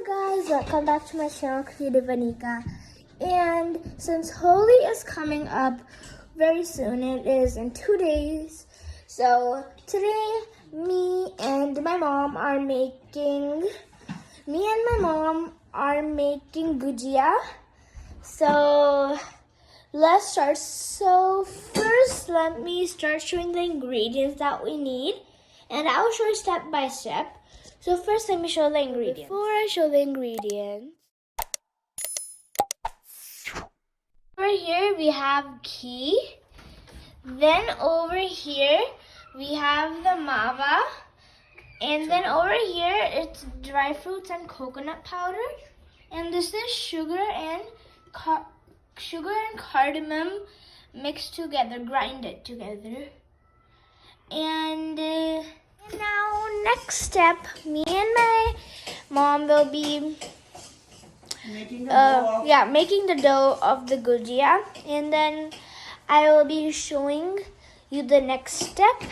guys, welcome back to my channel, Creative Anika. And since Holi is coming up very soon, it is in 2 days. So today, me and my mom are making Gujia. So let's start. So first, let me start showing the ingredients that we need, and I'll show you step by step. So first, let me show the ingredients. Before I show the ingredients, over here we have ghee. Then over here we have the mawa, and then over here it's dry fruits and coconut powder, and this is sugar and cardamom mixed together, grinded together. And now next step, me and my mom will be making the dough of the gujia, and then I will be showing you the next step.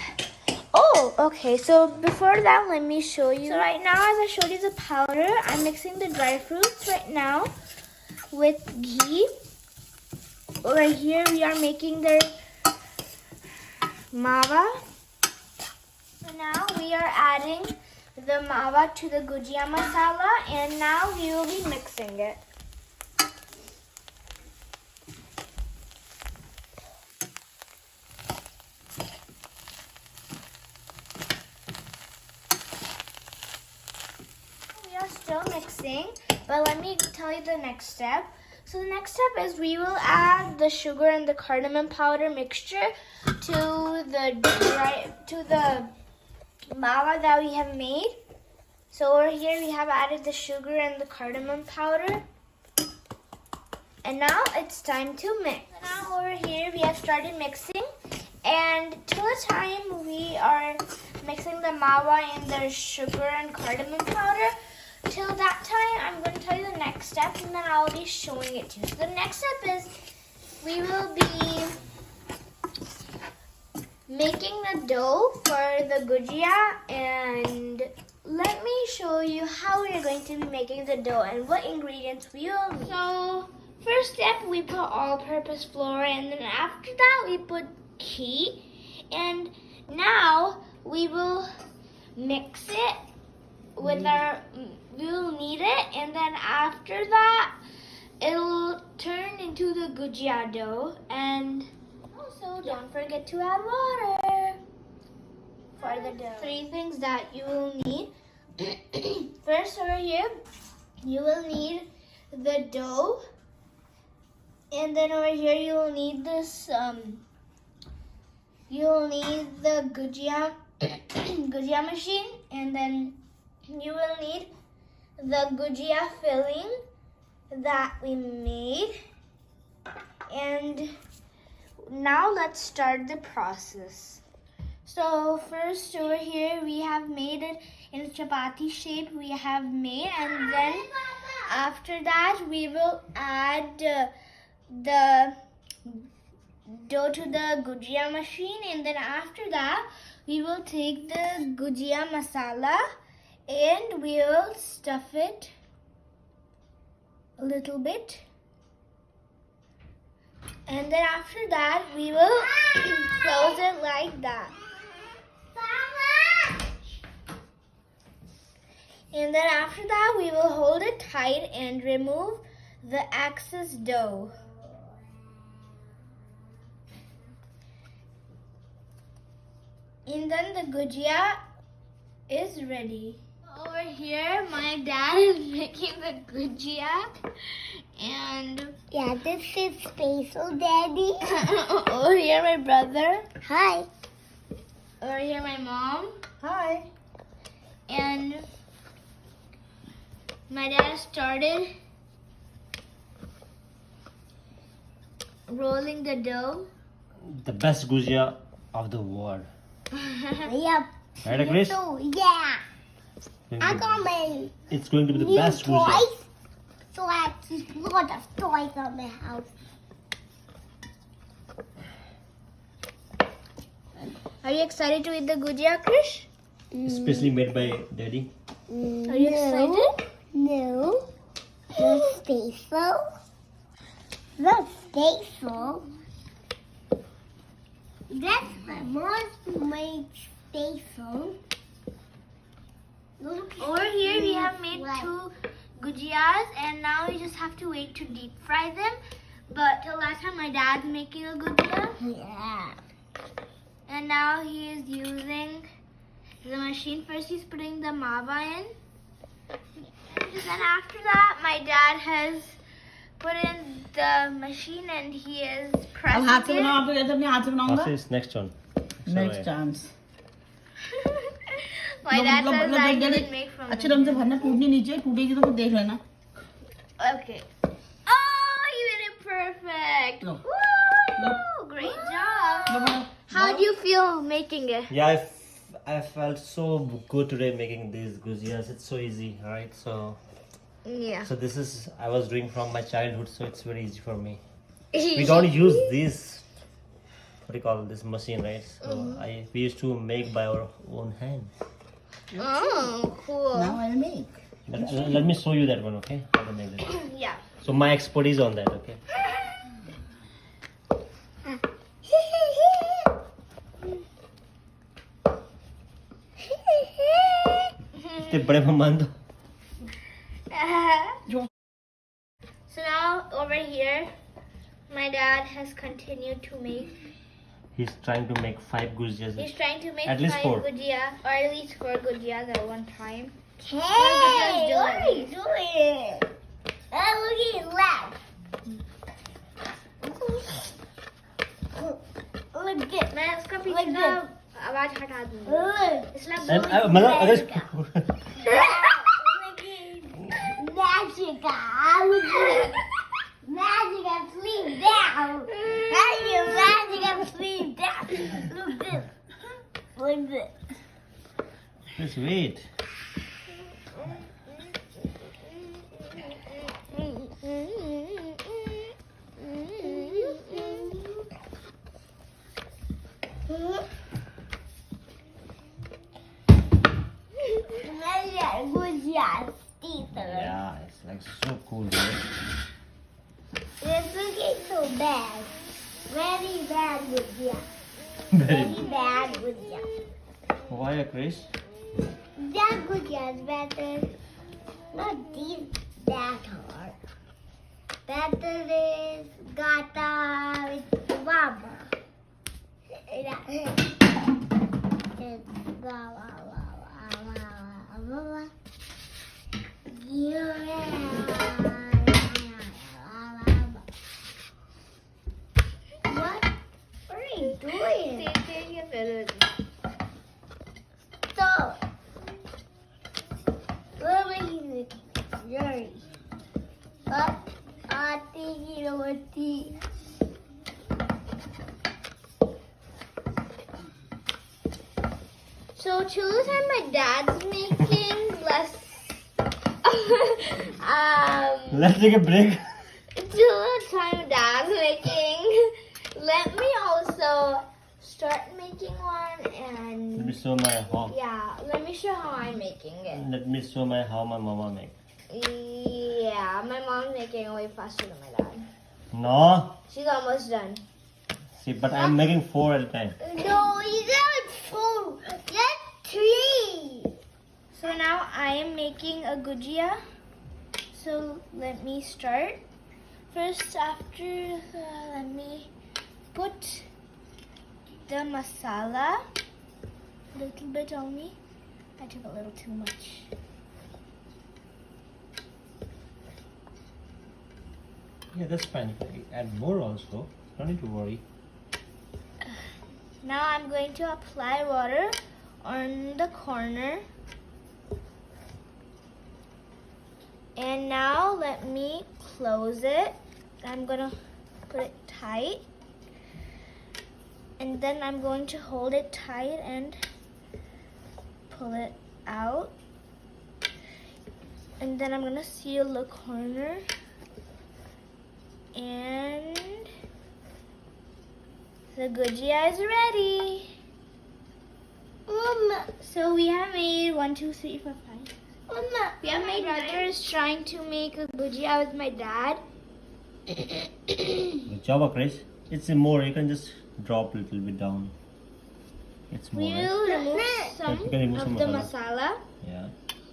Oh, okay, so before that, let me show you. So right now, as I showed you the powder, I'm mixing the dry fruits right now with ghee. Over here, we are making the mawa. So now we are adding the mawa to the gujia masala, and now we will be mixing it. We are still mixing, but let me tell you the next step. So the next step is we will add the sugar and the cardamom powder mixture to the mawa that we have made. So over here we have added the sugar and the cardamom powder, and now it's time to mix. Now over here we have started mixing, and till the time we are mixing the mawa and the sugar and cardamom powder, till that time I'm going to tell you the next step, and then I'll be showing it to you. So the next step is we will be making the dough for the gujia, and let me show you how we are going to be making the dough and what ingredients we will need. So first step, we put all-purpose flour, and then after that we put ghee, and now we will mix it with we will knead it, and then after that it'll turn into the gujia dough. And also, don't forget to add water for the dough. 3 things that you will need. First, over here, you will need the dough, and then over here you will need this. You will need the gujia machine, and then you will need the gujia filling that we made. And now let's start the process. So first, over here we have made it in a chapati shape we have made, and then after that we will add the dough to the gujia machine, and then after that we will take the gujia masala and we will stuff it a little bit, and then after that we will close it like that. And then after that we will hold it tight and remove the excess dough. And then the gujia is ready. Over here, my dad is making the gujia, and yeah, this is special, Daddy. Over here, my brother. Hi. Over here, my mom. Hi. And my dad started rolling the dough. The best gujia of the world. Yep. Right, Chris? So, yeah. I got my It's going to be the new best toys. gujia. So I have a lot of toys on my house. Are you excited to eat the gujia, Krish? Especially made by Daddy. Are you excited? No. The stencil. The stencil. That's my mom's made stencil. Look. Over here we have made 2 Gujias, and now we just have to wait to deep fry them. But till last time my dad's making a Gujia, Yeah. and now he is using the machine. First he's putting the mava in, and then after that my dad has put in the machine and he is अब pressing हाथ से it. बनाओ, आप तो कहते अपने हाथ से बनाऊंगा. This is next one. Next chance. My dad says that he didn't make from अच्छे the ढंग से भरना, टूटनी नीचे, टूटेगी तो फिर देख लेना. Okay. Oh, you did it perfect. Look. Woo! Look. Great job. Baba, How do you feel making it? Yeah, I felt so good today making these gujias. It's so easy, right? So Yeah. this is I was doing from my childhood, so it's very easy for me. We don't use this, what do you call this machine, right? So we used to make by our own hand. Oh, cool. now I'll make. Let me show you that one, okay? How to make this. Yeah. So my expertise on that, okay? इतने बड़े मेहमान तो So now over here, my dad has continued to make. he's trying to make 5 gujias. He's trying to make At least 5 4. gujia, or at least 4 gujias at one time. Hey, what are you doing? Oh, look at left. Look good. मैं उसका Like पीछे का this. आवाज हटा दूंगी. Look. इसलिए And बोल- मतलब अगर Look at magic. Look at magic and sleep down. Magic and sleep down. Look this. Look this. just wait. Gujia, Caesar. Yeah, it's like so cool, right? It's looking so bad. Very bad Gujia. Very. Very bad Gujia. Why, Chris? That Gujia is better. Not these that hard. Better is Gata with Baba. It's Baba. What are you doing? Stop. What are you doing? Jerry. Up. Ati. So till the time my dad's making less. Let's take a break. Till the time dad's making, let me also start making one Let and me show my how. yeah, let me show how I'm making it. Let me show my how my mama make. Yeah, my mom's making it way faster than my dad. No. She's almost done. See, but I'm making 4 at a time. No, you got 4. That's 3. So now I am making a gujia. So let me start. First, after let me put the masala a little bit on me. I took a little too much. Yeah, that's fine. Add more also. Don't need to worry. Now I'm going to apply water on the corner. And now let me close it. I'm gonna put it tight. And then I'm going to hold it tight and pull it out. And then I'm gonna seal the corner. And the gujia is ready. So we have made 1, 2, 3, 4, 5. Yeah, my brother is trying to make a gujia with my dad. Good job, Chris. It's more. You can just drop a little bit down. It's more. We Right? will remove some You can remove of some the masala. masala. Yeah.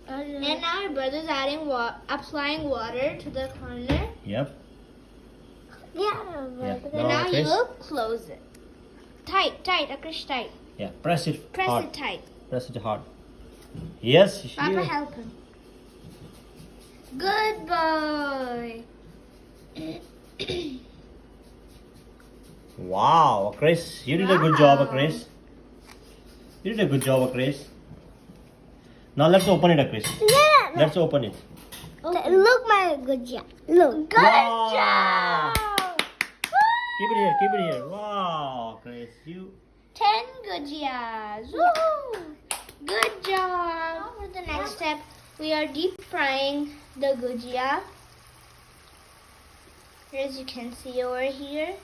And now our brother's adding applying water to the corner. Yep. Yeah. And Now, now you Chris. will close it. Tight, Akrish, tight. Yeah. Press it Press hard. it tight. Press it hard. Yes. Papa, you- help him. Good boy. Wow, Chris, you did a good job, Chris. You did a good job, Chris. Now let's open it, Chris. Yeah. Let's open it. Look, my Gujia. Look. Good Wow. job. Keep it here. Keep it here. Wow, Chris, you. 10 gujias. Woohoo! Good job. For the next step, we are deep frying the gujia. As you can see over here,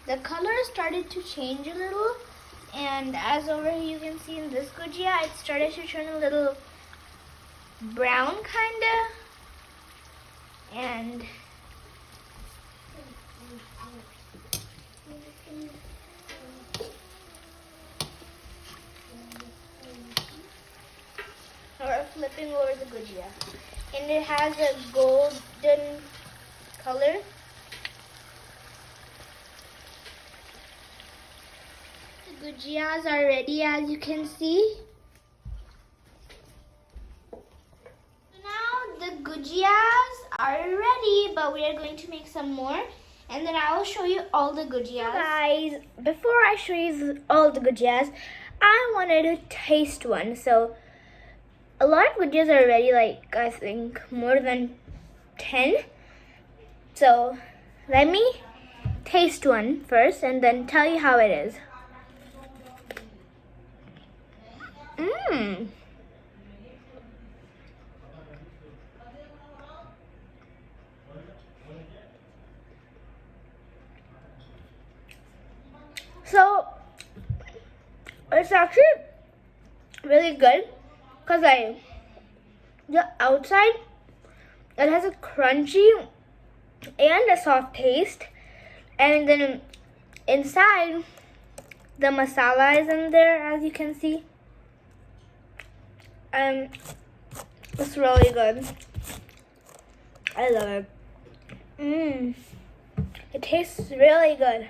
the color started to change a little, and as over here you can see in this gujia, it started to turn a little brown kinda, and we're flipping over the gujia, and it has a golden color. The gujias are ready, as you can see. Now the gujias are ready, but we are going to make some more, and then I will show you all the gujias. Guys, before I show you all the gujias, I wanted to taste one. So a lot of gujias are ready, like I think more than 10. So let me taste one first and then tell you how it is. Mmm. So it's actually really good because the outside, it has a crunchy and a soft taste, and then inside the masala is in there, as you can see. It's really good. I love it. It tastes really good.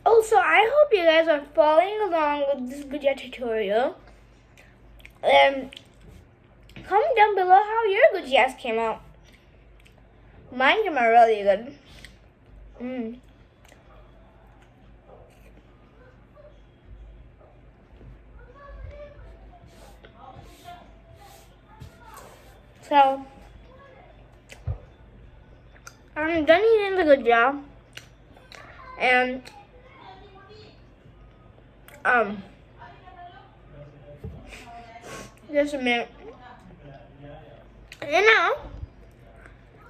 Also, I hope you guys are following along with this Gujia tutorial. Comment down below how your Gujias came out. Mine came out really good. So, I'm done eating the Gujia. And just a minute. And now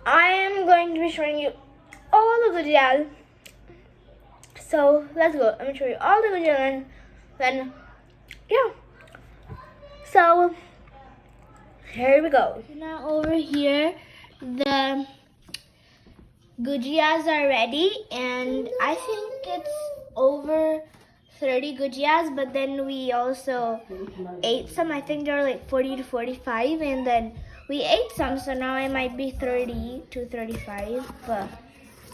I am going to be showing you all the Gujias. So let's go. I'm going to show you all the Gujias, and then yeah. So here we go. Now over here, the Gujias are ready, and I think it's over 30 Gujias, but then we also ate some. I think there were like 40 to 45, and then we ate some, so now it might be 30 to 35, but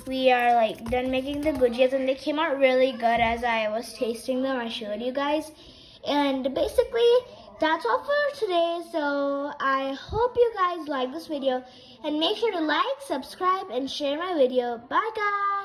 we are like done making the Gujias, and they came out really good. As I was tasting them, I showed you guys, and basically that's all for today. So I hope you guys like this video, and make sure to like, subscribe, and share my video. Bye guys.